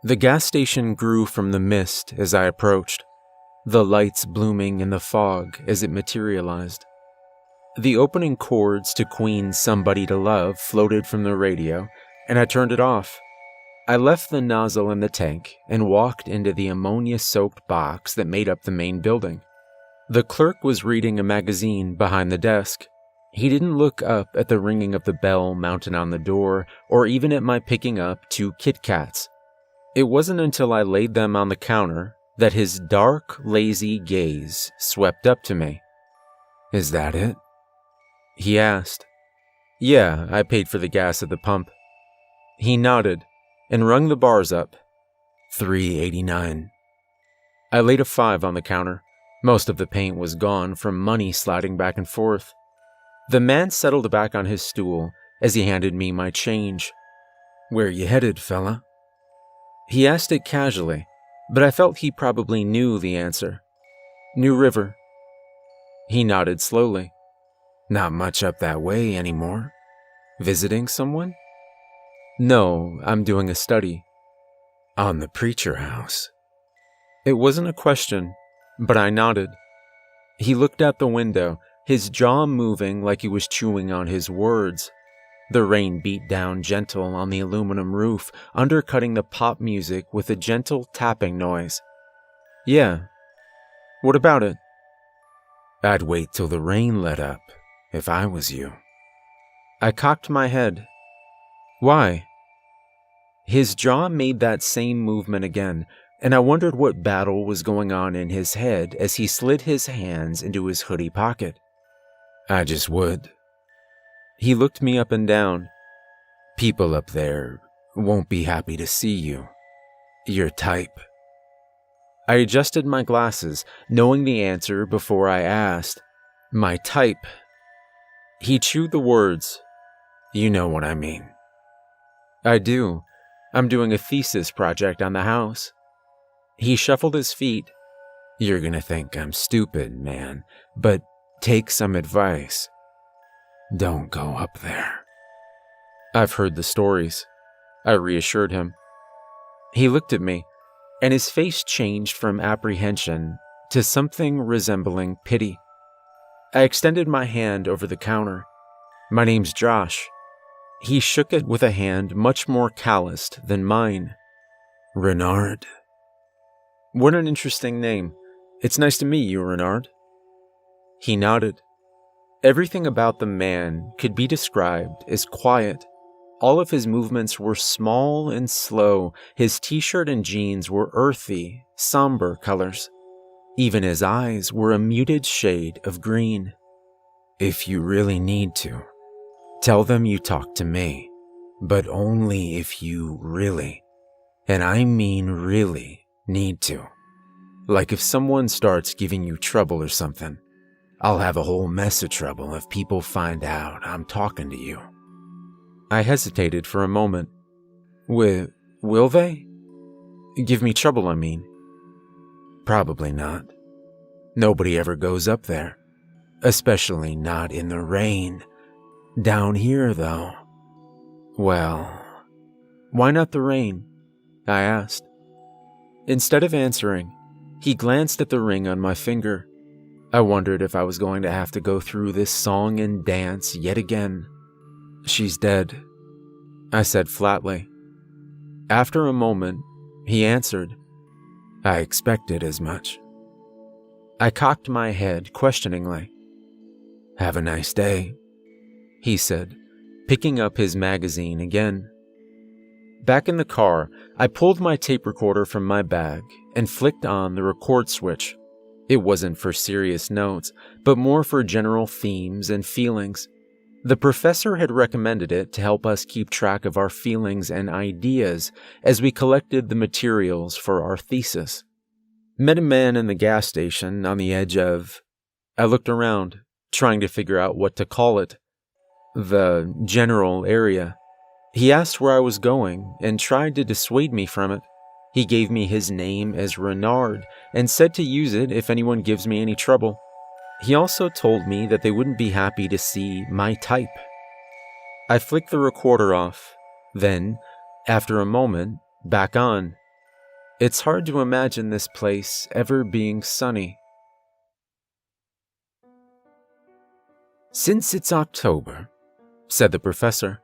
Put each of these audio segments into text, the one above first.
The gas station grew from the mist as I approached, the lights blooming in the fog as it materialized. The opening chords to Queen's Somebody to Love floated from the radio, and I turned it off. I left the nozzle in the tank and walked into the ammonia-soaked box that made up the main building. The clerk was reading a magazine behind the desk. He didn't look up at the ringing of the bell mounted on the door or even at my picking up 2 Kit Kats. It wasn't until I laid them on the counter that his dark, lazy gaze swept up to me. "Is that it?" he asked. "Yeah, I paid for the gas at the pump." He nodded and rung the bars up. $3.89. I laid a 5 on the counter. Most of the paint was gone from money sliding back and forth. The man settled back on his stool as he handed me my change. "Where you headed, fella?" He asked it casually, but I felt he probably knew the answer. "New River." He nodded slowly. "Not much up that way anymore. Visiting someone?" "No, I'm doing a study." "On the preacher house?" It wasn't a question, but I nodded. He looked out the window, his jaw moving like he was chewing on his words. The rain beat down gentle on the aluminum roof, undercutting the pop music with a gentle tapping noise. "Yeah. What about it?" "I'd wait till the rain let up, if I was you." I cocked my head. "Why?" His jaw made that same movement again, and I wondered what battle was going on in his head as he slid his hands into his hoodie pocket. "I just would." He looked me up and down. "People up there won't be happy to see you. Your type." I adjusted my glasses, knowing the answer before I asked. "My type." He chewed the words. "You know what I mean." "I do. I'm doing a thesis project on the house." He shuffled his feet. "You're gonna think I'm stupid, man, but take some advice. Don't go up there." "I've heard the stories," I reassured him. He looked at me, and his face changed from apprehension to something resembling pity. I extended my hand over the counter. "My name's Josh." He shook it with a hand much more calloused than mine. "Renard." "What an interesting name. It's nice to meet you, Renard." He nodded. Everything about the man could be described as quiet. All of his movements were small and slow. His t-shirt and jeans were earthy, somber colors. Even his eyes were a muted shade of green. "If you really need to, tell them you talk to me, but only if you really, and I mean really, need to. Like if someone starts giving you trouble or something, I'll have a whole mess of trouble if people find out I'm talking to you." I hesitated for a moment. Will they? Give me trouble, I mean. "Probably not. Nobody ever goes up there, especially not in the rain. Down here, though. Well, why not the rain?" I asked. Instead of answering, he glanced at the ring on my finger. I wondered if I was going to have to go through this song and dance yet again. "She's dead," I said flatly. After a moment, he answered, "I expected as much." I cocked my head questioningly. "Have a nice day," he said, picking up his magazine again. Back in the car, I pulled my tape recorder from my bag and flicked on the record switch. It wasn't for serious notes, but more for general themes and feelings. The professor had recommended it to help us keep track of our feelings and ideas as we collected the materials for our thesis. Met a man in the gas station on the edge of... I looked around, trying to figure out what to call it. The general area. He asked where I was going and tried to dissuade me from it. He gave me his name as Renard and said to use it if anyone gives me any trouble. He also told me that they wouldn't be happy to see my type. I flicked the recorder off, then, after a moment, back on. It's hard to imagine this place ever being sunny. "Since it's October," said the professor,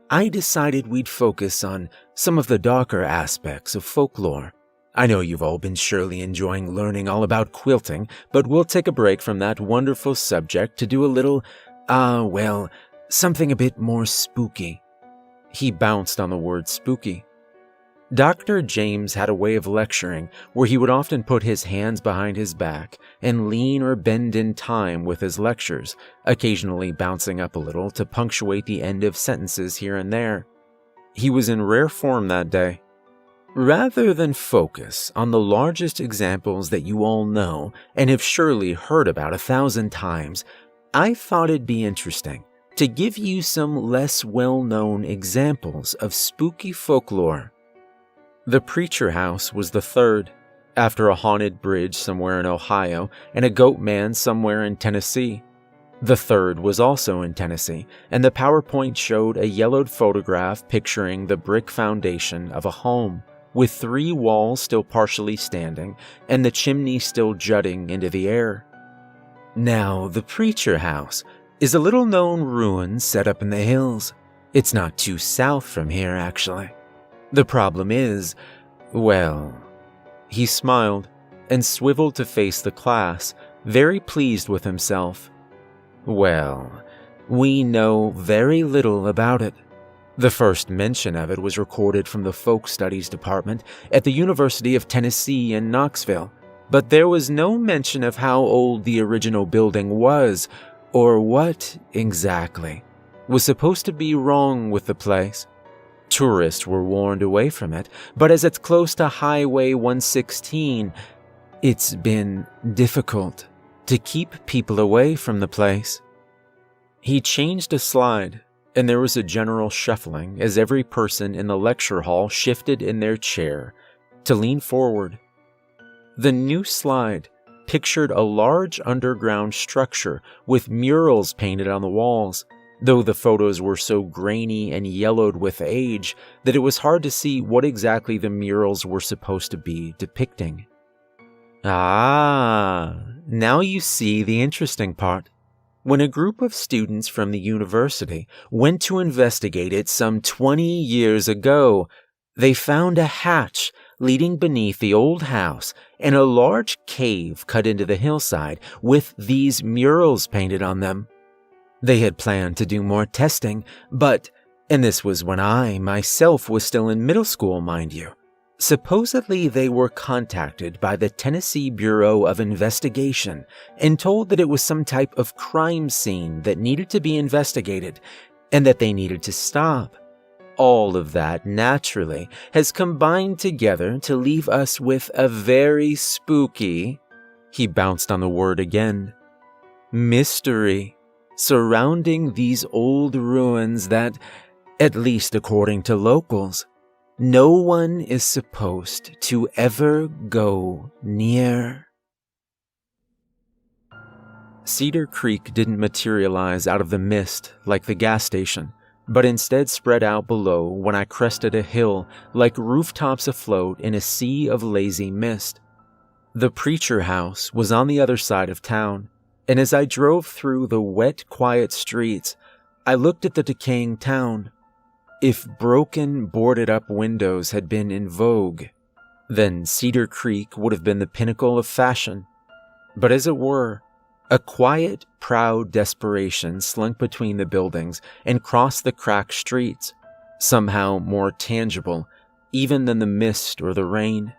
"I decided we'd focus on some of the darker aspects of folklore. I know you've all been surely enjoying learning all about quilting, but we'll take a break from that wonderful subject to do a little, something a bit more spooky." He bounced on the word spooky. Dr. James had a way of lecturing where he would often put his hands behind his back and lean or bend in time with his lectures, occasionally bouncing up a little to punctuate the end of sentences here and there. He was in rare form that day. "Rather than focus on the largest examples that you all know and have surely heard about 1,000 times, I thought it'd be interesting to give you some less well-known examples of spooky folklore." The Preacher House was the third, after a haunted bridge somewhere in Ohio and a goat man somewhere in Tennessee. The third was also in Tennessee, and the PowerPoint showed a yellowed photograph picturing the brick foundation of a home, with 3 walls still partially standing and the chimney still jutting into the air. Now, the Preacher House is a little-known ruin set up in the hills. It's not too south from here, actually. The problem is, he smiled and swiveled to face the class, very pleased with himself. We know very little about it. The first mention of it was recorded from the Folk Studies Department at the University of Tennessee in Knoxville, but there was no mention of how old the original building was, or what, exactly, was supposed to be wrong with the place. Tourists were warned away from it, but as it's close to Highway 116, it's been difficult to keep people away from the place. He changed a slide, and there was a general shuffling as every person in the lecture hall shifted in their chair to lean forward. The new slide pictured a large underground structure with murals painted on the walls, though the photos were so grainy and yellowed with age that it was hard to see what exactly the murals were supposed to be depicting. Now you see the interesting part. When a group of students from the university went to investigate it some 20 years ago, they found a hatch leading beneath the old house and a large cave cut into the hillside with these murals painted on them. They had planned to do more testing, but, and this was when I myself was still in middle school, mind you, supposedly they were contacted by the Tennessee Bureau of Investigation and told that it was some type of crime scene that needed to be investigated and that they needed to stop. All of that, naturally, has combined together to leave us with a very spooky, he bounced on the word again, mystery surrounding these old ruins that, at least according to locals, no one is supposed to ever go near. Cedar Creek didn't materialize out of the mist like the gas station, but instead spread out below when I crested a hill like rooftops afloat in a sea of lazy mist. The Preacher House was on the other side of town, and as I drove through the wet, quiet streets, I looked at the decaying town. If broken, boarded-up windows had been in vogue, then Cedar Creek would have been the pinnacle of fashion. But as it were, a quiet, proud desperation slunk between the buildings and crossed the cracked streets, somehow more tangible even than the mist or the rain.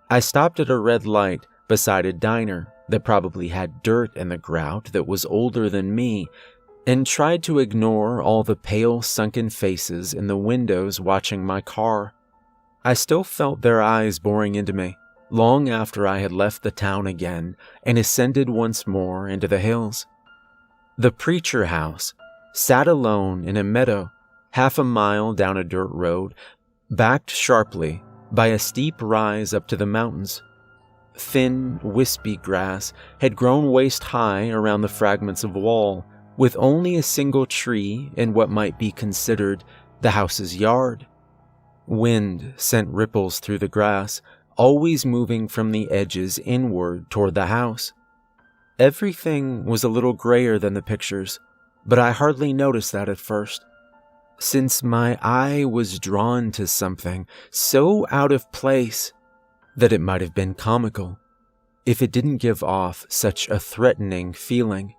I stopped at a red light beside a diner that probably had dirt in the grout that was older than me, and tried to ignore all the pale, sunken faces in the windows watching my car. I still felt their eyes boring into me, long after I had left the town again and ascended once more into the hills. The Preacher House sat alone in a meadow, half a mile down a dirt road, backed sharply by a steep rise up to the mountains. Thin, wispy grass had grown waist-high around the fragments of wall, with only a single tree in what might be considered the house's yard. Wind sent ripples through the grass, always moving from the edges inward toward the house. Everything was a little grayer than the pictures, but I hardly noticed that at first, since my eye was drawn to something so out of place that it might have been comical if it didn't give off such a threatening feeling.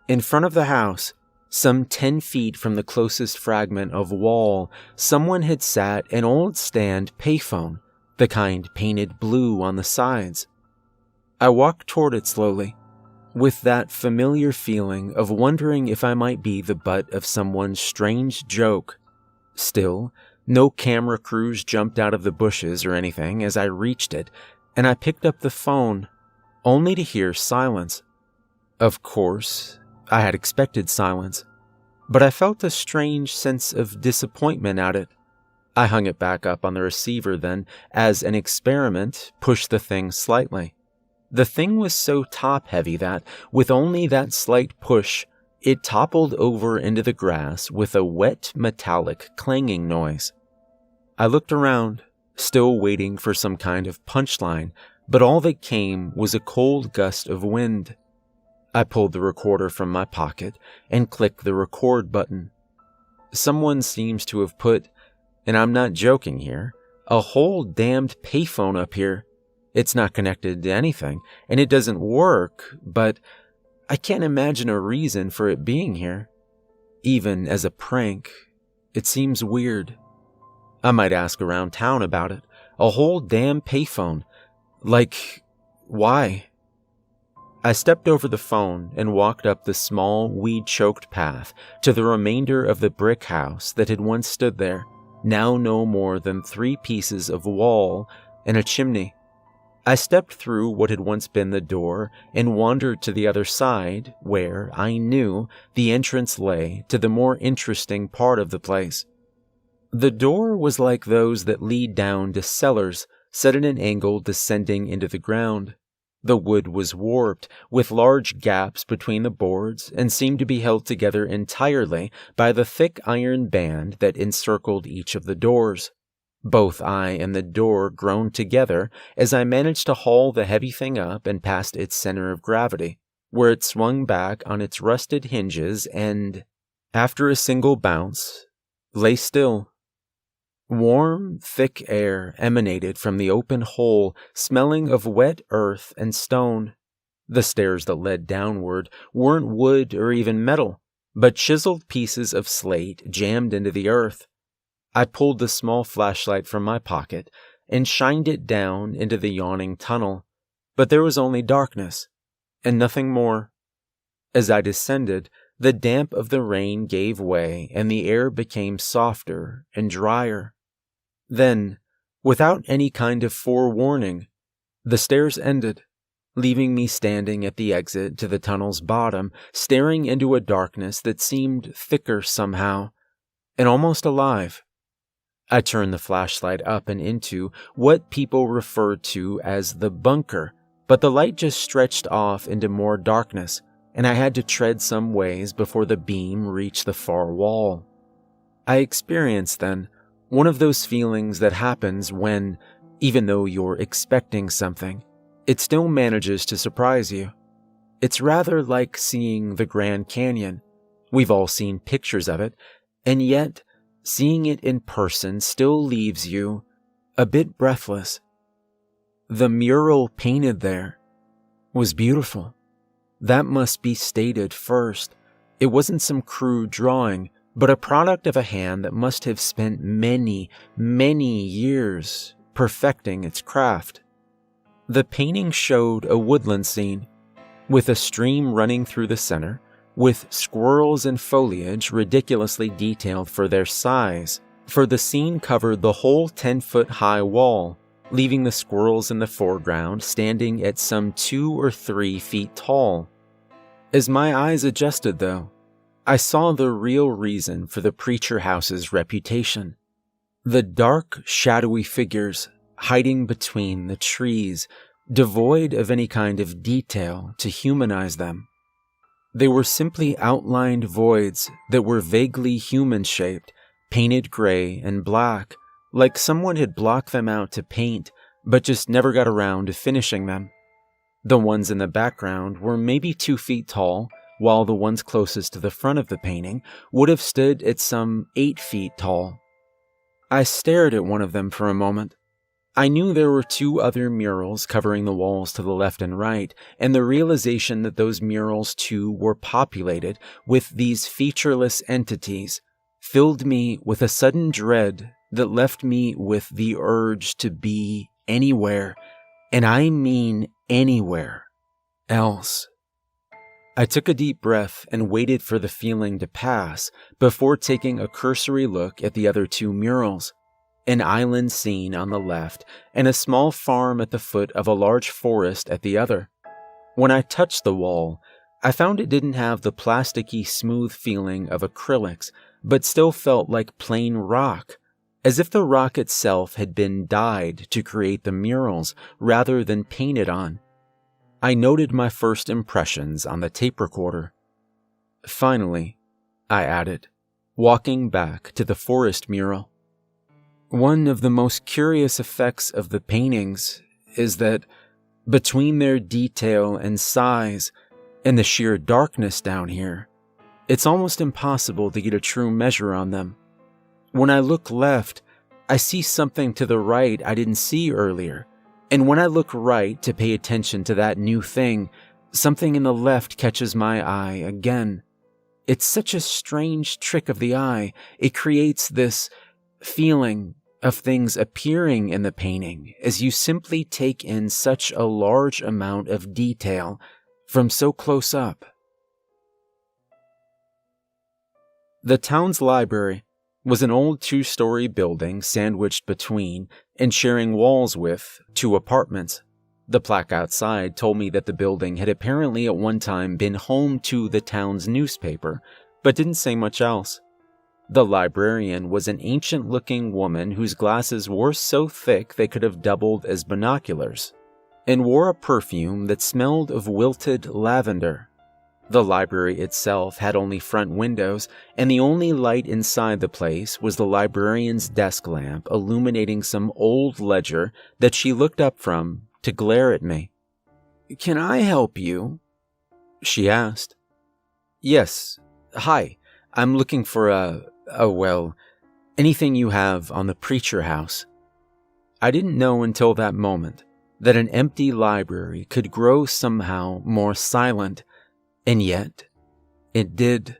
In front of the house, some 10 feet from the closest fragment of wall, someone had sat an old stand payphone, the kind painted blue on the sides. I walked toward it slowly, with that familiar feeling of wondering if I might be the butt of someone's strange joke. Still, no camera crews jumped out of the bushes or anything as I reached it, and I picked up the phone, only to hear silence. Of course, I had expected silence, but I felt a strange sense of disappointment at it. I hung it back up on the receiver then, as an experiment, pushed the thing slightly. The thing was so top-heavy that, with only that slight push, it toppled over into the grass with a wet, metallic clanging noise. I looked around, still waiting for some kind of punchline, but all that came was a cold gust of wind. I pulled the recorder from my pocket and clicked the record button. Someone seems to have put, and I'm not joking here, a whole damned payphone up here. It's not connected to anything, and it doesn't work, but I can't imagine a reason for it being here. Even as a prank, it seems weird. I might ask around town about it. A whole damn payphone. Like, why? I stepped over the phone and walked up the small, weed-choked path to the remainder of the brick house that had once stood there, now no more than 3 pieces of wall and a chimney. I stepped through what had once been the door and wandered to the other side, where, I knew, the entrance lay to the more interesting part of the place. The door was like those that lead down to cellars, set at an angle descending into the ground. The wood was warped, with large gaps between the boards, and seemed to be held together entirely by the thick iron band that encircled each of the doors. Both I and the door groaned together as I managed to haul the heavy thing up and past its center of gravity, where it swung back on its rusted hinges and, after a single bounce, lay still. Warm, thick air emanated from the open hole, smelling of wet earth and stone. The stairs that led downward weren't wood or even metal, but chiseled pieces of slate jammed into the earth. I pulled the small flashlight from my pocket and shined it down into the yawning tunnel, but there was only darkness, and nothing more. As I descended, the damp of the rain gave way and the air became softer and drier. Then, without any kind of forewarning, the stairs ended, leaving me standing at the exit to the tunnel's bottom, staring into a darkness that seemed thicker somehow, and almost alive. I turned the flashlight up and into what people referred to as the bunker, but the light just stretched off into more darkness, and I had to tread some ways before the beam reached the far wall. I experienced, then, one of those feelings that happens when, even though you're expecting something, it still manages to surprise you. It's rather like seeing the Grand Canyon. We've all seen pictures of it, and yet, seeing it in person still leaves you a bit breathless. The mural painted there was beautiful. That must be stated first. It wasn't some crude drawing, but a product of a hand that must have spent many, many years perfecting its craft. The painting showed a woodland scene, with a stream running through the center, with squirrels and foliage ridiculously detailed for their size, for the scene covered the whole 10-foot-high wall, leaving the squirrels in the foreground standing at some 2 or 3 feet tall. As my eyes adjusted, though, I saw the real reason for the preacher house's reputation. The dark, shadowy figures hiding between the trees, devoid of any kind of detail to humanize them. They were simply outlined voids that were vaguely human-shaped, painted gray and black, like someone had blocked them out to paint, but just never got around to finishing them. The ones in the background were maybe 2 feet tall, while the ones closest to the front of the painting would have stood at some 8 feet tall. I stared at one of them for a moment. I knew there were 2 other murals covering the walls to the left and right, and the realization that those murals too were populated with these featureless entities filled me with a sudden dread that left me with the urge to be anywhere, and I mean anywhere, else. I took a deep breath and waited for the feeling to pass before taking a cursory look at the other 2 murals, an island scene on the left and a small farm at the foot of a large forest at the other. When I touched the wall, I found it didn't have the plasticky smooth feeling of acrylics, but still felt like plain rock, as if the rock itself had been dyed to create the murals rather than painted on. I noted my first impressions on the tape recorder. Finally, I added, walking back to the forest mural. One of the most curious effects of the paintings is that, between their detail and size and the sheer darkness down here, it's almost impossible to get a true measure on them. When I look left, I see something to the right I didn't see earlier. And when I look right to pay attention to that new thing, something in the left catches my eye again. It's such a strange trick of the eye. It creates this feeling of things appearing in the painting as you simply take in such a large amount of detail from so close up. The town's library was an old 2-story building sandwiched between and sharing walls with 2 apartments. The plaque outside told me that the building had apparently at one time been home to the town's newspaper, but didn't say much else. The librarian was an ancient-looking woman whose glasses were so thick they could have doubled as binoculars, and wore a perfume that smelled of wilted lavender. The library itself had only front windows, and the only light inside the place was the librarian's desk lamp illuminating some old ledger that she looked up from to glare at me. "Can I help you?" she asked. "Yes. Hi. I'm looking for anything you have on the Preacher House." I didn't know until that moment that an empty library could grow somehow more silent. And yet, it did.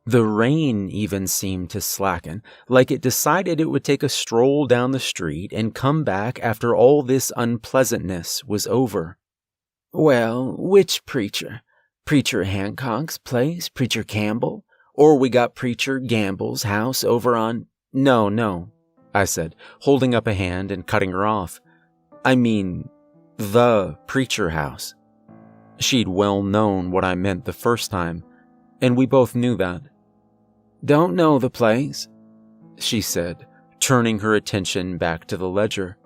The rain even seemed to slacken, like it decided it would take a stroll down the street and come back after all this unpleasantness was over. "Well, which preacher? Preacher Hancock's place? Preacher Campbell? Or we got Preacher Gamble's house over on—" No, I said, holding up a hand and cutting her off. "I mean, the Preacher House." She'd well known what I meant the first time, and we both knew that. "Don't know the place," she said, turning her attention back to the ledger.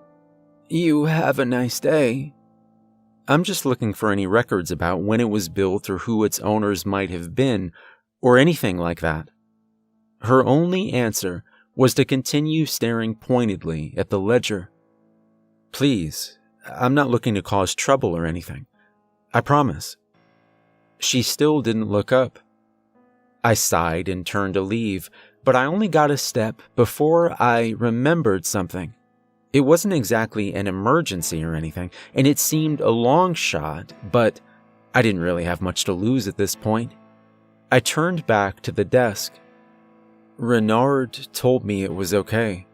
"You have a nice day." "I'm just looking for any records about when it was built or who its owners might have been, or anything like that." Her only answer was to continue staring pointedly at the ledger. "Please, I'm not looking to cause trouble or anything. I promise." She still didn't look up. I sighed and turned to leave, but I only got a step before I remembered something. It wasn't exactly an emergency or anything, and it seemed a long shot, but I didn't really have much to lose at this point. I turned back to the desk. "Renard told me it was okay."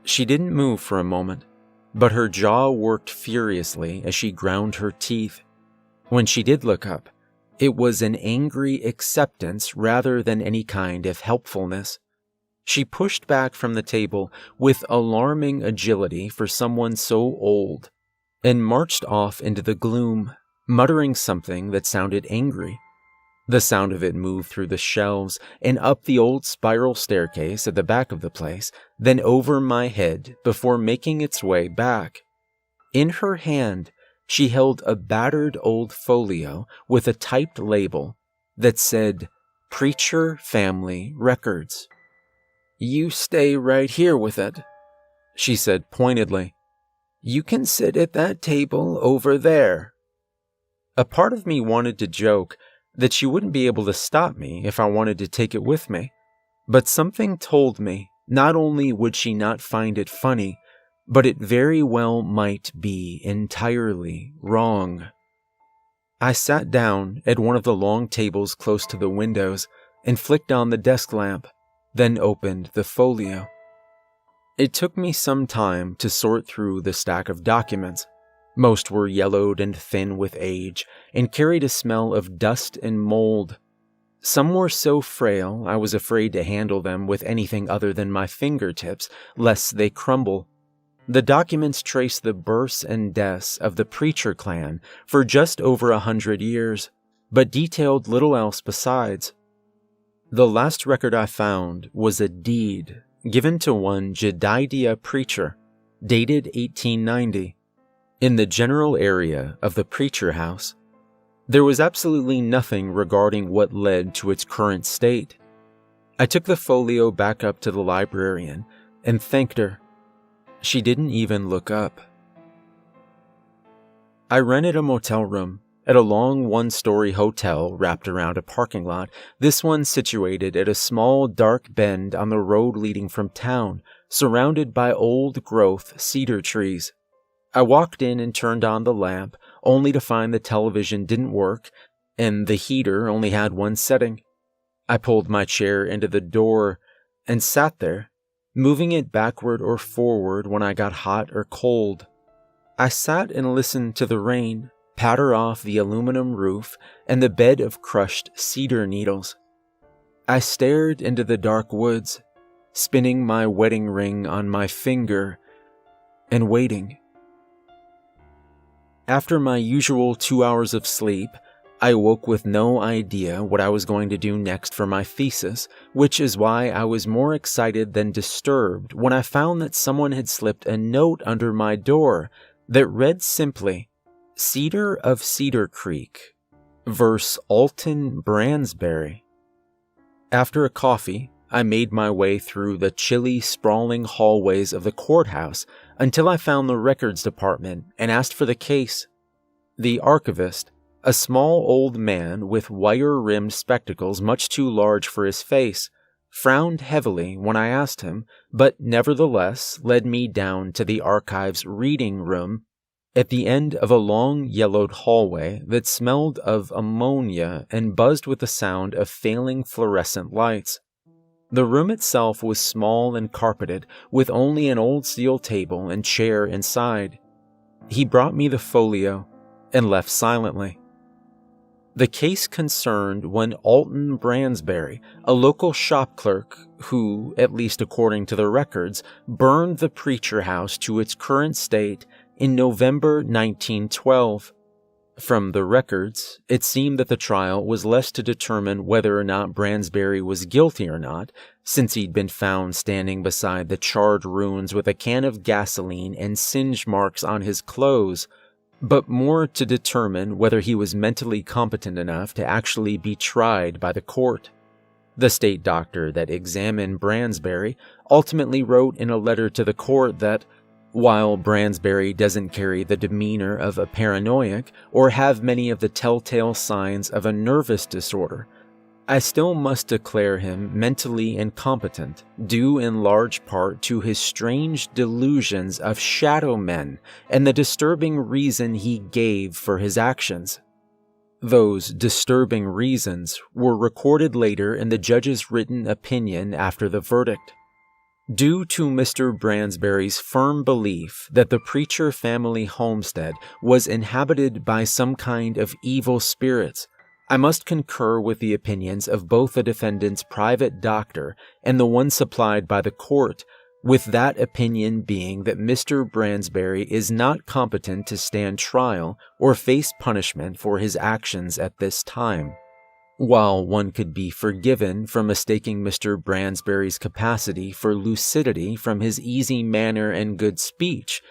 She didn't move for a moment, but her jaw worked furiously as she ground her teeth. When she did look up, it was an angry acceptance rather than any kind of helpfulness. She pushed back from the table with alarming agility for someone so old, and marched off into the gloom, muttering something that sounded angry. The sound of it moved through the shelves and up the old spiral staircase at the back of the place, then over my head before making its way back. In her hand, she held a battered old folio with a typed label that said, "Preacher Family Records." "You stay right here with it," she said pointedly. "You can sit at that table over there." A part of me wanted to joke that she wouldn't be able to stop me if I wanted to take it with me, but something told me not only would she not find it funny, but it very well might be entirely wrong. I sat down at one of the long tables close to the windows and flicked on the desk lamp, then opened the folio. It took me some time to sort through the stack of documents. Most were yellowed and thin with age and carried a smell of dust and mold. Some were so frail I was afraid to handle them with anything other than my fingertips, lest they crumble. The documents traced the births and deaths of the Preacher clan for just over 100 years, but detailed little else besides. The last record I found was a deed given to one Jedediah Preacher, dated 1890, in the general area of the Preacher house. There was absolutely nothing regarding what led to its current state. I took the folio back up to the librarian and thanked her. She didn't even look up. I rented a motel room at a long one-story hotel wrapped around a parking lot, this one situated at a small dark bend on the road leading from town, surrounded by old-growth cedar trees. I walked in and turned on the lamp, only to find the television didn't work and the heater only had one setting. I pulled my chair into the door and sat there, moving it backward or forward when I got hot or cold. I sat and listened to the rain patter off the aluminum roof and the bed of crushed cedar needles. I stared into the dark woods, spinning my wedding ring on my finger and waiting. After my usual 2 hours of sleep, I awoke with no idea what I was going to do next for my thesis, which is why I was more excited than disturbed when I found that someone had slipped a note under my door that read simply, "Cedar of Cedar Creek, verse Alton Bransbury." After a coffee, I made my way through the chilly, sprawling hallways of the courthouse until I found the records department and asked for the case. The archivist, a small old man with wire-rimmed spectacles much too large for his face, frowned heavily when I asked him, but nevertheless led me down to the archive's reading room at the end of a long yellowed hallway that smelled of ammonia and buzzed with the sound of failing fluorescent lights. The room itself was small and carpeted, with only an old steel table and chair inside. He brought me the folio and left silently. The case concerned one Alton Bransbury, a local shop clerk who, at least according to the records, burned the Preacher house to its current state in November 1912. From the records, it seemed that the trial was less to determine whether or not Bransbury was guilty or not, since he'd been found standing beside the charred ruins with a can of gasoline and singe marks on his clothes, but more to determine whether he was mentally competent enough to actually be tried by the court. The state doctor that examined Bransbury ultimately wrote in a letter to the court that, while Bransbury doesn't carry the demeanor of a paranoiac or have many of the telltale signs of a nervous disorder, I still must declare him mentally incompetent, due in large part to his strange delusions of shadow men and the disturbing reason he gave for his actions. Those disturbing reasons were recorded later in the judge's written opinion after the verdict. Due to Mr. Bransbury's firm belief that the Preacher family homestead was inhabited by some kind of evil spirits, I must concur with the opinions of both the defendant's private doctor and the one supplied by the court, with that opinion being that Mr. Bransbury is not competent to stand trial or face punishment for his actions at this time. While one could be forgiven for mistaking Mr. Bransbury's capacity for lucidity from his easy manner and good speech,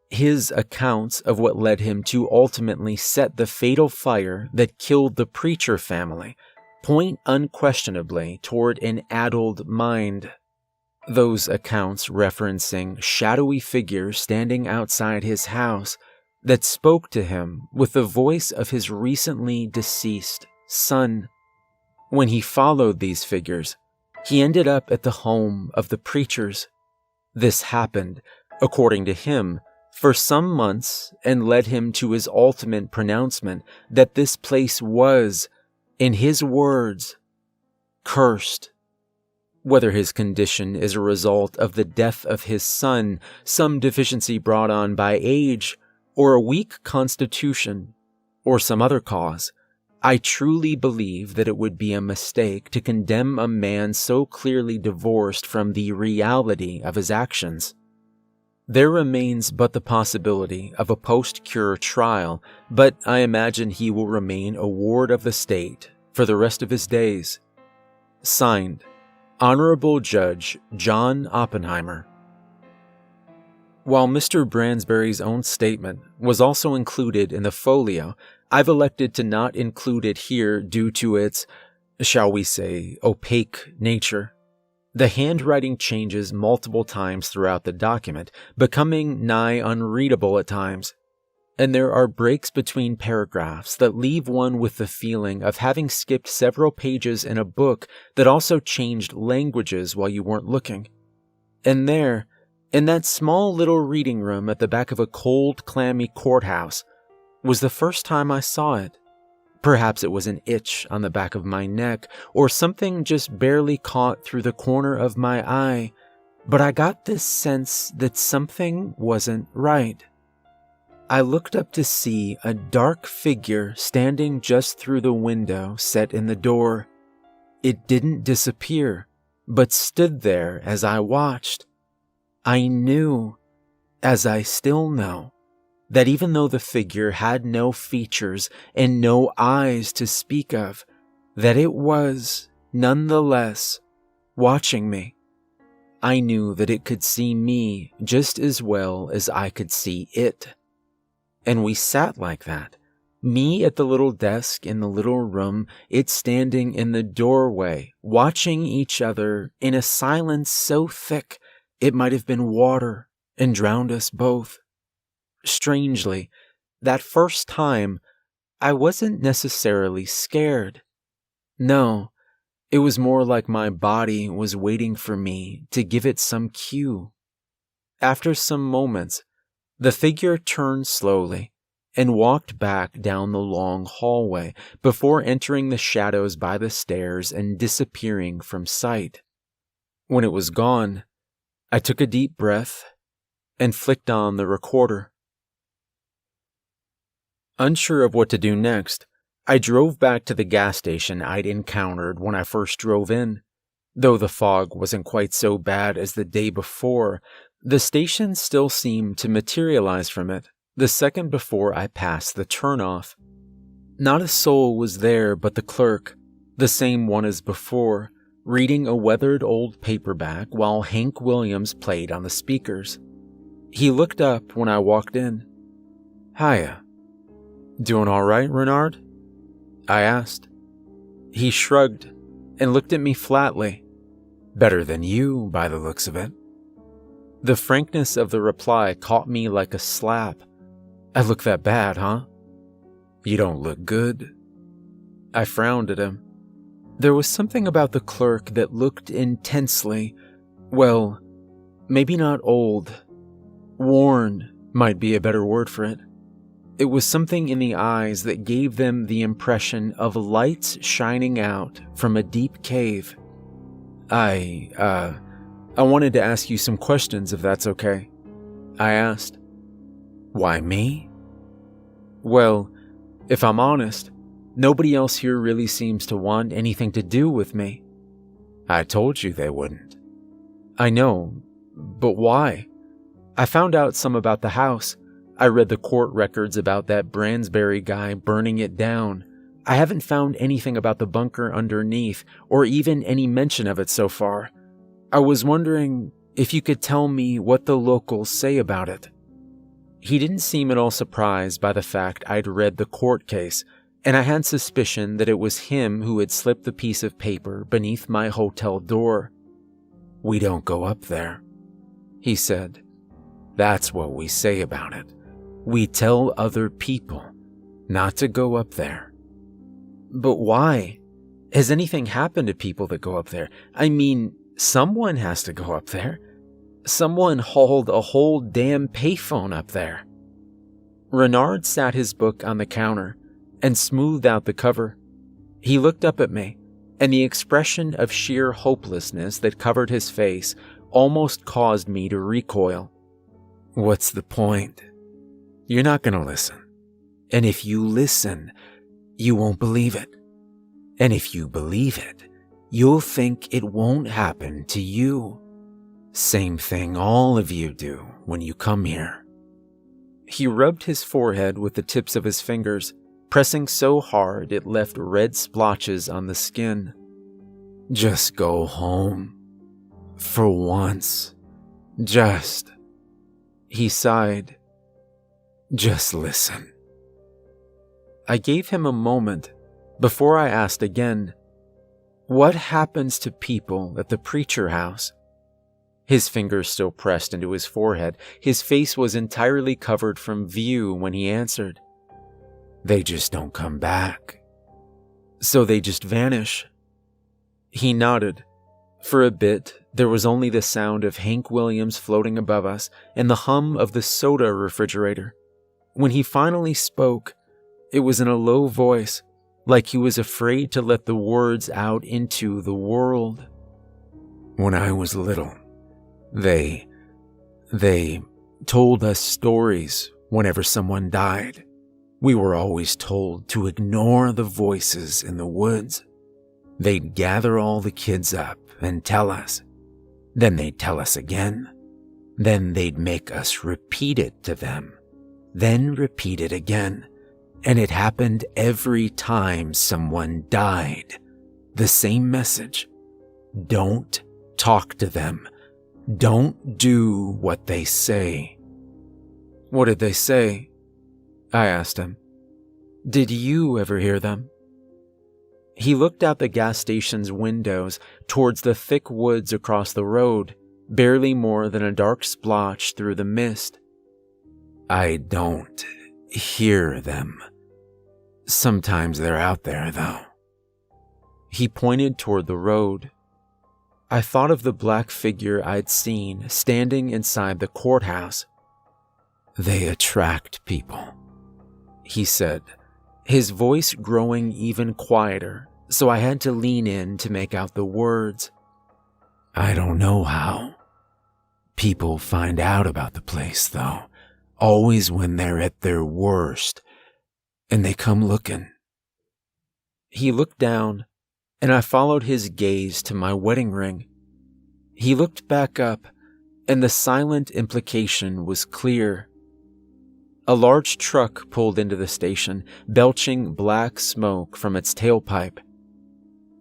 his accounts of what led him to ultimately set the fatal fire that killed the Preacher family point unquestionably toward an addled mind. Those accounts referencing shadowy figures standing outside his house that spoke to him with the voice of his recently deceased son. When he followed these figures, he ended up at the home of the preachers. This happened, according to him, for some months and led him to his ultimate pronouncement that this place was, in his words, cursed. Whether his condition is a result of the death of his son, some deficiency brought on by age, or a weak constitution, or some other cause, I truly believe that it would be a mistake to condemn a man so clearly divorced from the reality of his actions. There remains but the possibility of a post-cure trial, but I imagine he will remain a ward of the state for the rest of his days. Signed, Honorable Judge John Oppenheimer. While Mr. Bransbury's own statement was also included in the folio, I've elected to not include it here due to its, shall we say, opaque nature. The handwriting changes multiple times throughout the document, becoming nigh unreadable at times. And there are breaks between paragraphs that leave one with the feeling of having skipped several pages in a book that also changed languages while you weren't looking. And there, in that small little reading room at the back of a cold, clammy courthouse, was the first time I saw it. Perhaps it was an itch on the back of my neck, or something just barely caught through the corner of my eye, but I got this sense that something wasn't right. I looked up to see a dark figure standing just through the window set in the door. It didn't disappear, but stood there as I watched. I knew, as I still know, that even though the figure had no features and no eyes to speak of, that it was, nonetheless, watching me. I knew that it could see me just as well as I could see it. And we sat like that, me at the little desk in the little room, it standing in the doorway, watching each other in a silence so thick it might have been water and drowned us both. Strangely, that first time, I wasn't necessarily scared. No, it was more like my body was waiting for me to give it some cue. After some moments, the figure turned slowly and walked back down the long hallway before entering the shadows by the stairs and disappearing from sight. When it was gone, I took a deep breath and flicked on the recorder. Unsure of what to do next, I drove back to the gas station I'd encountered when I first drove in. Though the fog wasn't quite so bad as the day before, the station still seemed to materialize from it the second before I passed the turnoff. Not a soul was there but the clerk, the same one as before, reading a weathered old paperback while Hank Williams played on the speakers. He looked up when I walked in. "Hiya. Doing all right, Renard?" I asked. He shrugged and looked at me flatly. "Better than you, by the looks of it." The frankness of the reply caught me like a slap. "I look that bad, huh?" "You don't look good." I frowned at him. There was something about the clerk that looked intensely, well, maybe not old. Worn might be a better word for it. It was something in the eyes that gave them the impression of lights shining out from a deep cave. I wanted to ask you some questions if that's okay," I asked. "Why me?" "Well, if I'm honest, nobody else here really seems to want anything to do with me." "I told you they wouldn't." "I know, but why? I found out some about the house. I read the court records about that Bransbury guy burning it down. I haven't found anything about the bunker underneath, or even any mention of it so far. I was wondering if you could tell me what the locals say about it." He didn't seem at all surprised by the fact I'd read the court case, and I had suspicion that it was him who had slipped the piece of paper beneath my hotel door. "We don't go up there," he said. "That's what we say about it. We tell other people not to go up there." "But why? Has anything happened to people that go up there? I mean, someone has to go up there. Someone hauled a whole damn payphone up there." Renard sat his book on the counter and smoothed out the cover. He looked up at me, and the expression of sheer hopelessness that covered his face almost caused me to recoil. "What's the point? You're not going to listen. And if you listen, you won't believe it. And if you believe it, you'll think it won't happen to you. Same thing all of you do when you come here." He rubbed his forehead with the tips of his fingers, pressing so hard it left red splotches on the skin. "Just go home. For once. Just..." He sighed. "Just listen." I gave him a moment before I asked again, "What happens to people at the preacher house?" His fingers still pressed into his forehead. His face was entirely covered from view when he answered. "They just don't come back." "So they just vanish?" He nodded. For a bit, there was only the sound of Hank Williams floating above us and the hum of the soda refrigerator. When he finally spoke, it was in a low voice, like he was afraid to let the words out into the world. "When I was little, they told us stories whenever someone died. We were always told to ignore the voices in the woods. They'd gather all the kids up and tell us. Then they'd tell us again. Then they'd make us repeat it to them. Then repeat it again. And it happened every time someone died. The same message. Don't talk to them. Don't do what they say." "What did they say?" I asked him. "Did you ever hear them?" He looked out the gas station's windows towards the thick woods across the road, barely more than a dark splotch through the mist. "I don't hear them. Sometimes they're out there, though." He pointed toward the road. I thought of the black figure I'd seen standing inside the courthouse. "They attract people," he said, his voice growing even quieter, so I had to lean in to make out the words. "I don't know how. People find out about the place, though, always when they're at their worst, and they come looking." He looked down, and I followed his gaze to my wedding ring. He looked back up, and the silent implication was clear. A large truck pulled into the station, belching black smoke from its tailpipe.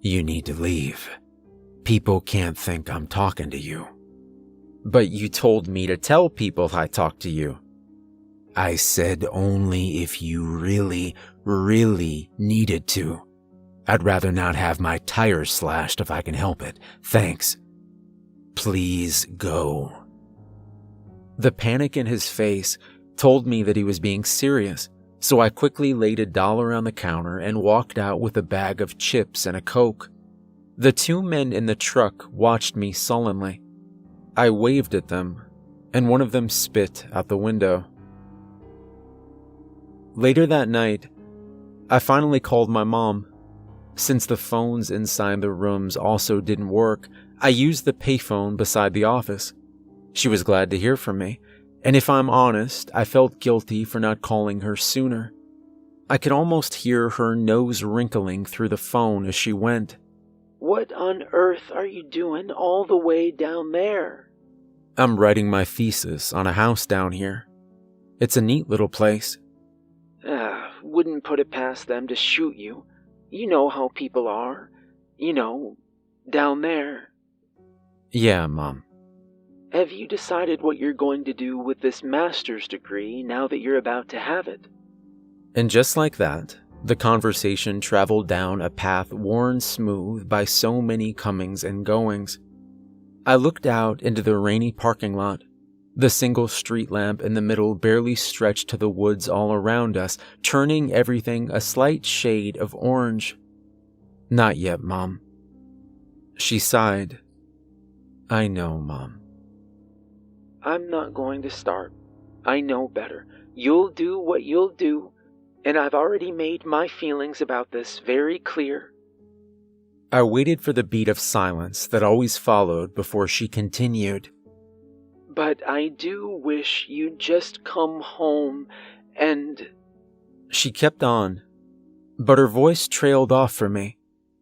"You need to leave. People can't think I'm talking to you." "But you told me to tell people I talked to you." "I said only if you really, really needed to. I'd rather not have my tires slashed if I can help it. Thanks. Please go." The panic in his face told me that he was being serious, so I quickly laid $1 on the counter and walked out with a bag of chips and a Coke. The two men in the truck watched me sullenly. I waved at them, and one of them spit out the window. Later that night, I finally called my mom. Since the phones inside the rooms also didn't work, I used the payphone beside the office. She was glad to hear from me, and if I'm honest, I felt guilty for not calling her sooner. I could almost hear her nose wrinkling through the phone as she went. "What on earth are you doing all the way down there?" "I'm writing my thesis on a house down here. It's a neat little place." Wouldn't put it past them to shoot you. You know how people are. Down there." "Yeah, Mom." "Have you decided what you're going to do with this master's degree now that you're about to have it?" And just like that, the conversation traveled down a path worn smooth by so many comings and goings. I looked out into the rainy parking lot. The single street lamp in the middle barely stretched to the woods all around us, turning everything a slight shade of orange. "Not yet, Mom." She sighed. "I know, Mom." "I'm not going to start. I know better. You'll do what you'll do, and I've already made my feelings about this very clear." I waited for the beat of silence that always followed before she continued. "But I do wish you'd just come home and—" She kept on, but her voice trailed off from me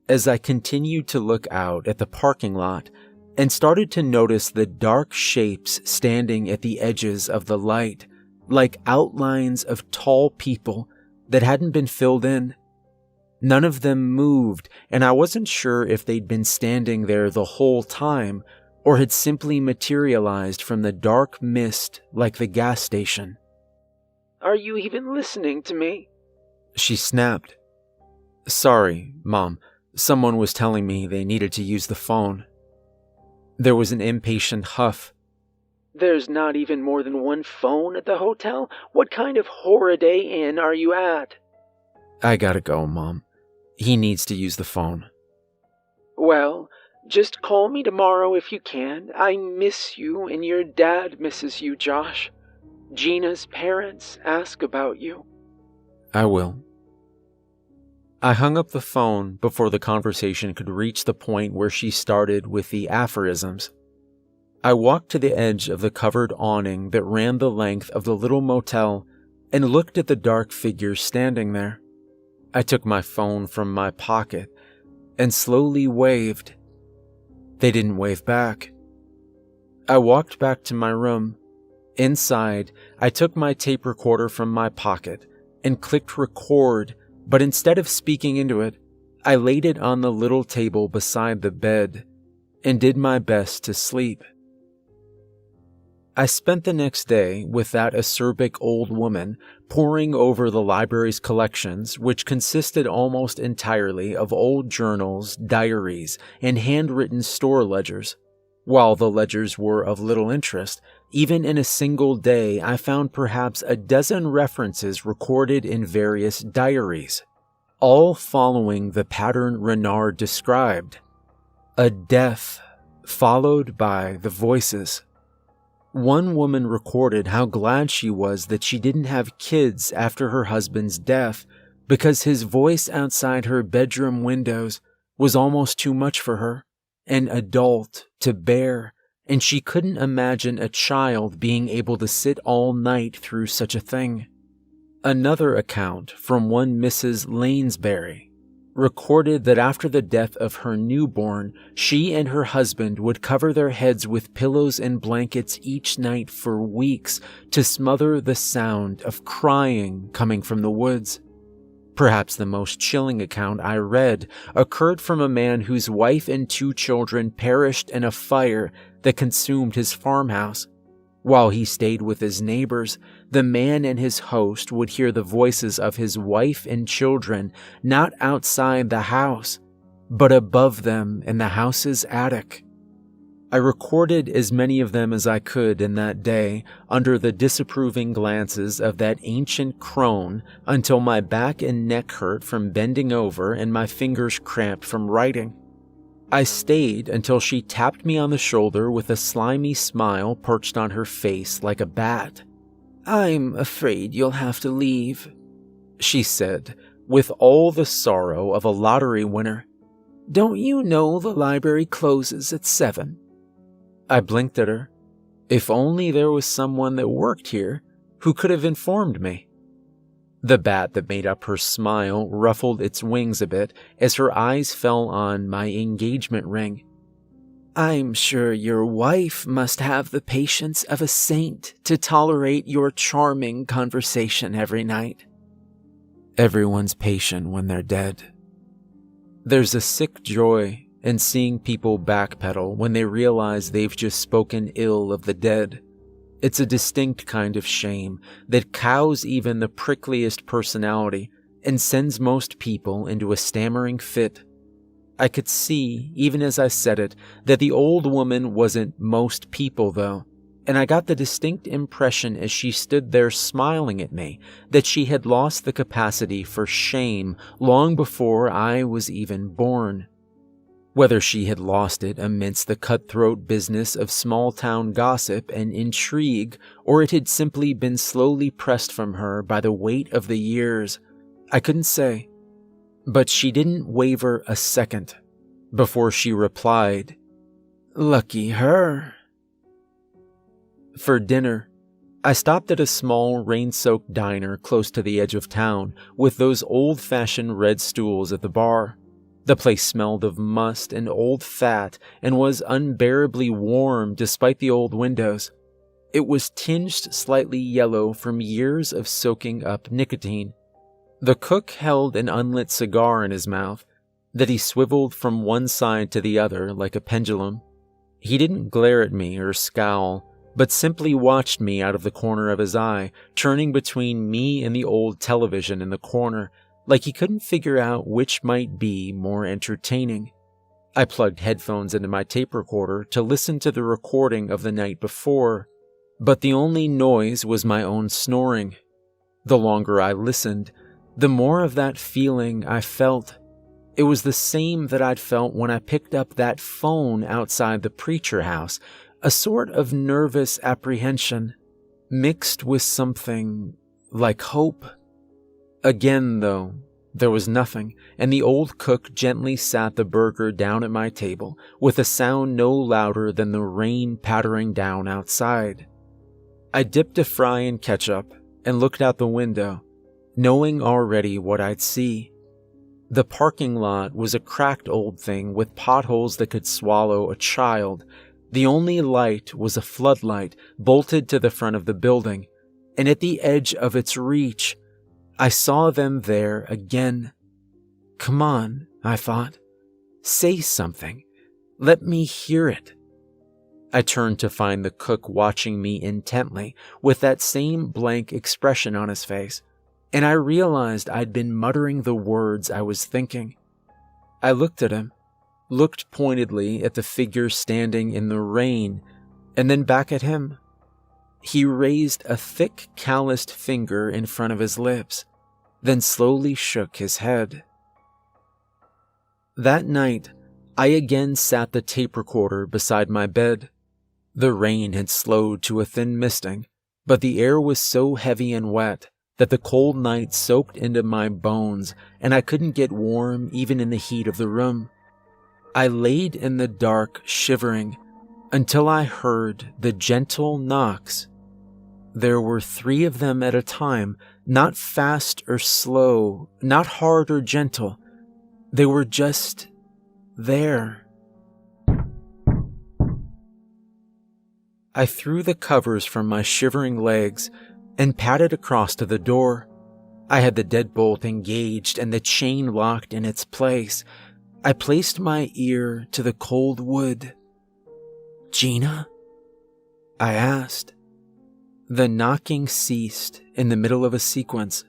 as I continued to look out at the parking lot and started to notice the dark shapes standing at the edges of the light, like outlines of tall people that hadn't been filled in. None of them moved, and I wasn't sure if they'd been standing there the whole time or had simply materialized from the dark mist like the gas station. "Are you even listening to me?" She snapped. "Sorry, Mom. Someone was telling me they needed to use the phone." There was an impatient huff. "There's not even more than one phone at the hotel? What kind of Holiday Inn are you at?" "I gotta go, Mom. He needs to use the phone." "Well, just call me tomorrow if you can. I miss you, and your dad misses you, Josh. Gina's parents ask about you." "I will." I hung up the phone before the conversation could reach the point where she started with the aphorisms. I walked to the edge of the covered awning that ran the length of the little motel and looked at the dark figures standing there. I took my phone from my pocket and slowly waved. They didn't wave back. I walked back to my room. Inside, I took my tape recorder from my pocket and clicked record, but instead of speaking into it, I laid it on the little table beside the bed and did my best to sleep. I spent the next day with that acerbic old woman poring over the library's collections, which consisted almost entirely of old journals, diaries, and handwritten store ledgers. While the ledgers were of little interest, even in a single day I found perhaps a dozen references recorded in various diaries, all following the pattern Renard described: a death followed by the voices. One woman recorded how glad she was that she didn't have kids after her husband's death because his voice outside her bedroom windows was almost too much for her, an adult to bear, and she couldn't imagine a child being able to sit all night through such a thing. Another account from one Mrs. Lanesbury recorded that after the death of her newborn, she and her husband would cover their heads with pillows and blankets each night for weeks to smother the sound of crying coming from the woods. Perhaps the most chilling account I read occurred from a man whose wife and 2 children perished in a fire that consumed his farmhouse. While he stayed with his neighbors, the man and his host would hear the voices of his wife and children not outside the house, but above them in the house's attic. I recorded as many of them as I could in that day under the disapproving glances of that ancient crone until my back and neck hurt from bending over and my fingers cramped from writing. I stayed until she tapped me on the shoulder with a slimy smile perched on her face like a bat. "I'm afraid you'll have to leave," she said, with all the sorrow of a lottery winner. "Don't you know the library closes at 7? I blinked at her. If only there was someone that worked here who could have informed me. The bat that made up her smile ruffled its wings a bit as her eyes fell on my engagement ring. "I'm sure your wife must have the patience of a saint to tolerate your charming conversation every night." Everyone's patient when they're dead. There's a sick joy in seeing people backpedal when they realize they've just spoken ill of the dead. It's a distinct kind of shame that cows even the prickliest personality and sends most people into a stammering fit. I could see, even as I said it, that the old woman wasn't most people, though, and I got the distinct impression as she stood there smiling at me that she had lost the capacity for shame long before I was even born. Whether she had lost it amidst the cutthroat business of small-town gossip and intrigue, or it had simply been slowly pressed from her by the weight of the years, I couldn't say. But she didn't waver a second before she replied, "Lucky her." For dinner, I stopped at a small rain-soaked diner close to the edge of town with those old-fashioned red stools at the bar. The place smelled of must and old fat and was unbearably warm despite the old windows. It was tinged slightly yellow from years of soaking up nicotine. The cook held an unlit cigar in his mouth that he swiveled from one side to the other like a pendulum. He didn't glare at me or scowl, but simply watched me out of the corner of his eye, turning between me and the old television in the corner, like he couldn't figure out which might be more entertaining. I plugged headphones into my tape recorder to listen to the recording of the night before, but the only noise was my own snoring. The longer I listened, the more of that feeling I felt. It was the same that I'd felt when I picked up that phone outside the preacher house, a sort of nervous apprehension, mixed with something like hope. Again, though, there was nothing, and the old cook gently sat the burger down at my table, with a sound no louder than the rain pattering down outside. I dipped a fry in ketchup and looked out the window, knowing already what I'd see. The parking lot was a cracked old thing with potholes that could swallow a child. The only light was a floodlight bolted to the front of the building, and at the edge of its reach, I saw them there again. Come on, I thought. Say something. Let me hear it. I turned to find the cook watching me intently with that same blank expression on his face, and I realized I'd been muttering the words I was thinking. I looked at him, looked pointedly at the figure standing in the rain, and then back at him. He raised a thick, calloused finger in front of his lips, then slowly shook his head. That night, I again sat the tape recorder beside my bed. The rain had slowed to a thin misting, but the air was so heavy and wet that the cold night soaked into my bones and I couldn't get warm even in the heat of the room. I laid in the dark, shivering, until I heard the gentle knocks. There were 3 of them at a time, not fast or slow, not hard or gentle. They were just there. I threw the covers from my shivering legs and padded across to the door. I had the deadbolt engaged and the chain locked in its place. I placed my ear to the cold wood. "Gina?" I asked. The knocking ceased in the middle of a sequence.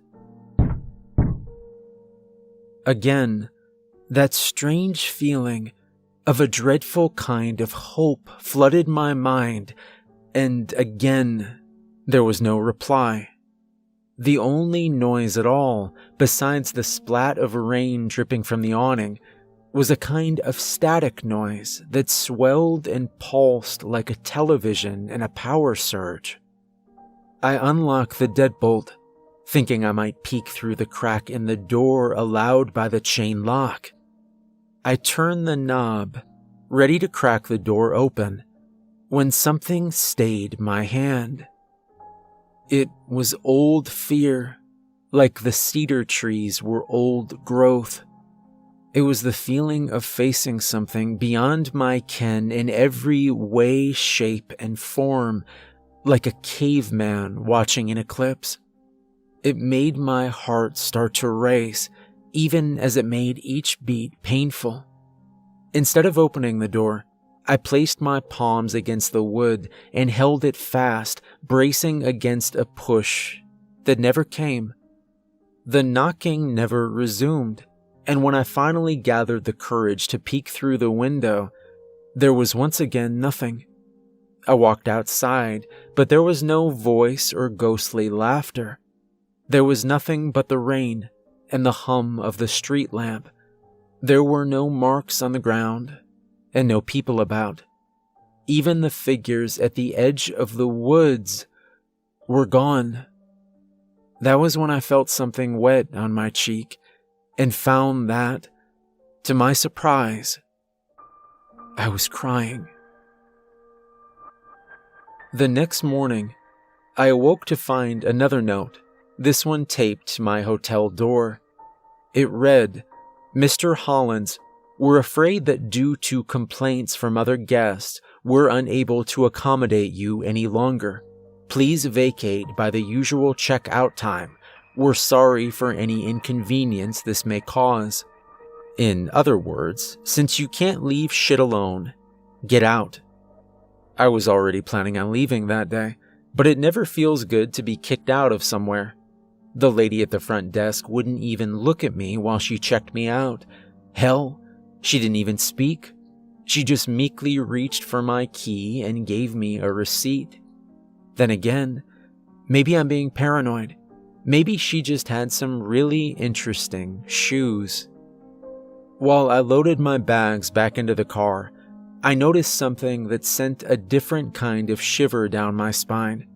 Again, that strange feeling of a dreadful kind of hope flooded my mind, and again, there was no reply. The only noise at all, besides the splat of rain dripping from the awning, was a kind of static noise that swelled and pulsed like a television in a power surge. I unlocked the deadbolt, thinking I might peek through the crack in the door allowed by the chain lock. I turned the knob, ready to crack the door open, when something stayed my hand. It was old fear, like the cedar trees were old growth. It was the feeling of facing something beyond my ken in every way, shape, and form, like a caveman watching an eclipse. It made my heart start to race, even as it made each beat painful. Instead of opening the door, I placed my palms against the wood and held it fast, bracing against a push that never came. The knocking never resumed, and when I finally gathered the courage to peek through the window, there was once again nothing. I walked outside, but there was no voice or ghostly laughter. There was nothing but the rain and the hum of the street lamp. There were no marks on the ground and no people about. Even the figures at the edge of the woods were gone. That was when I felt something wet on my cheek and found that, to my surprise, I was crying. The next morning, I awoke to find another note, this one taped to my hotel door. It read, "Mr. Hollins, we're afraid that due to complaints from other guests, we're unable to accommodate you any longer. Please vacate by the usual check-out time. We're sorry for any inconvenience this may cause." In other words, since you can't leave shit alone, get out. I was already planning on leaving that day, but it never feels good to be kicked out of somewhere. The lady at the front desk wouldn't even look at me while she checked me out. Hell, she didn't even speak. She just meekly reached for my key and gave me a receipt. Then again, maybe I'm being paranoid. Maybe she just had some really interesting shoes. While I loaded my bags back into the car, I noticed something that sent a different kind of shiver down my spine.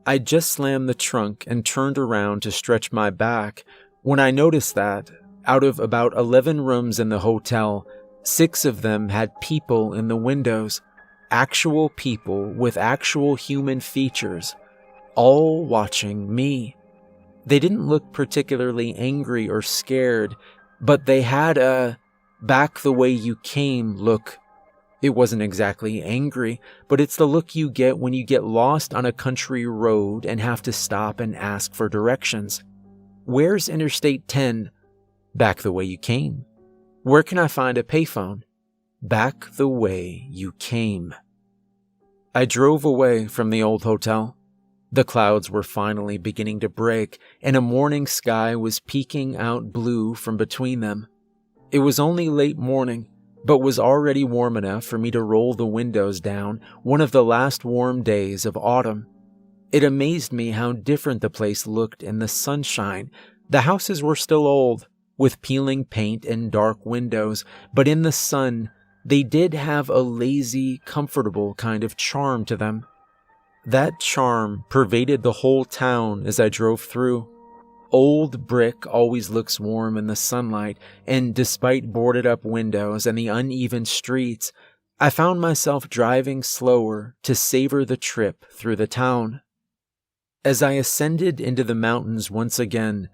I just slammed the trunk and turned around to stretch my back when I noticed that, out of about 11 rooms in the hotel, 6 of them had people in the windows, actual people with actual human features, all watching me. They didn't look particularly angry or scared, but they had a back the way you came look. It wasn't exactly angry, but it's the look you get when you get lost on a country road and have to stop and ask for directions. Where's Interstate 10? Back the way you came. Where can I find a payphone? Back the way you came. I drove away from the old hotel. The clouds were finally beginning to break, and a morning sky was peeking out blue from between them. It was only late morning, but was already warm enough for me to roll the windows down, one of the last warm days of autumn. It amazed me how different the place looked in the sunshine. The houses were still old, with peeling paint and dark windows, but in the sun, they did have a lazy, comfortable kind of charm to them. That charm pervaded the whole town as I drove through. Old brick always looks warm in the sunlight, and despite boarded-up windows and the uneven streets, I found myself driving slower to savor the trip through the town. As I ascended into the mountains once again,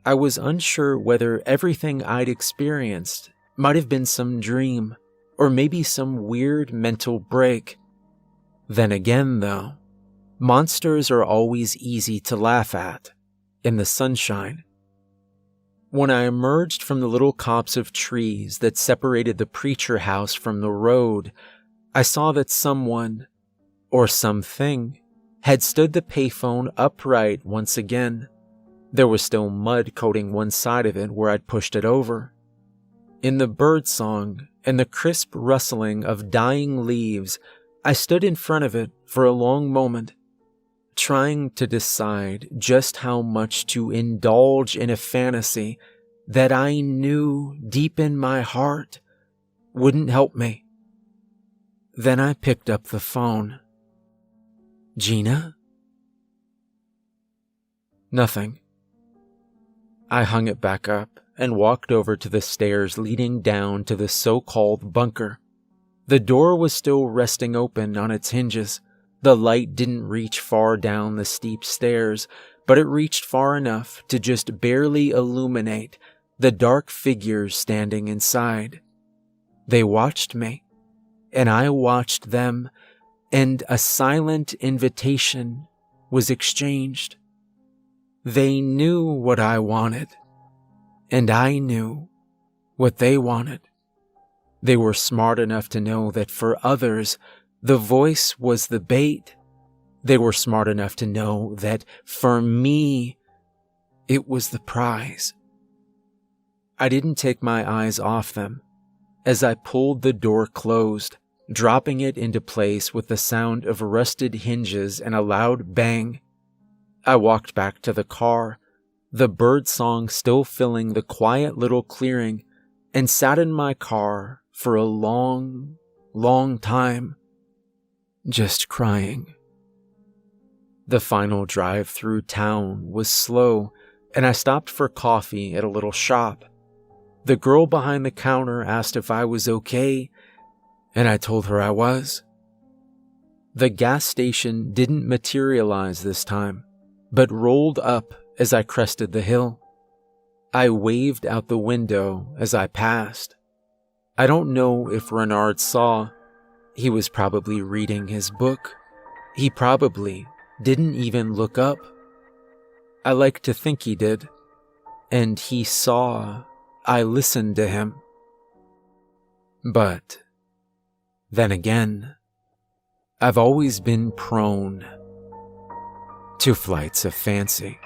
I was unsure whether everything I'd experienced might have been some dream, or maybe some weird mental break. Then again, though, monsters are always easy to laugh at in the sunshine. When I emerged from the little copse of trees that separated the preacher house from the road, I saw that someone, or something, had stood the payphone upright once again. There was still mud coating one side of it where I'd pushed it over. In the birdsong and the crisp rustling of dying leaves, I stood in front of it for a long moment, trying to decide just how much to indulge in a fantasy that I knew deep in my heart wouldn't help me. Then I picked up the phone. "Gina?" Nothing. I hung it back up and walked over to the stairs leading down to the so-called bunker. The door was still resting open on its hinges. The light didn't reach far down the steep stairs, but it reached far enough to just barely illuminate the dark figures standing inside. They watched me, and I watched them, and a silent invitation was exchanged. They knew what I wanted, and I knew what they wanted. They were smart enough to know that for others, the voice was the bait. They were smart enough to know that for me, it was the prize. I didn't take my eyes off them as I pulled the door closed, dropping it into place with the sound of rusted hinges and a loud bang. I walked back to the car, the bird song still filling the quiet little clearing, and sat in my car for a long, long time, just crying. The final drive through town was slow, and I stopped for coffee at a little shop. The girl behind the counter asked if I was okay, and I told her I was. The gas station didn't materialize this time, but rolled up as I crested the hill. I waved out the window as I passed. I don't know if Renard saw. He was probably reading his book. He probably didn't even look up. I like to think he did, and he saw I listened to him. But then again, I've always been prone to flights of fancy.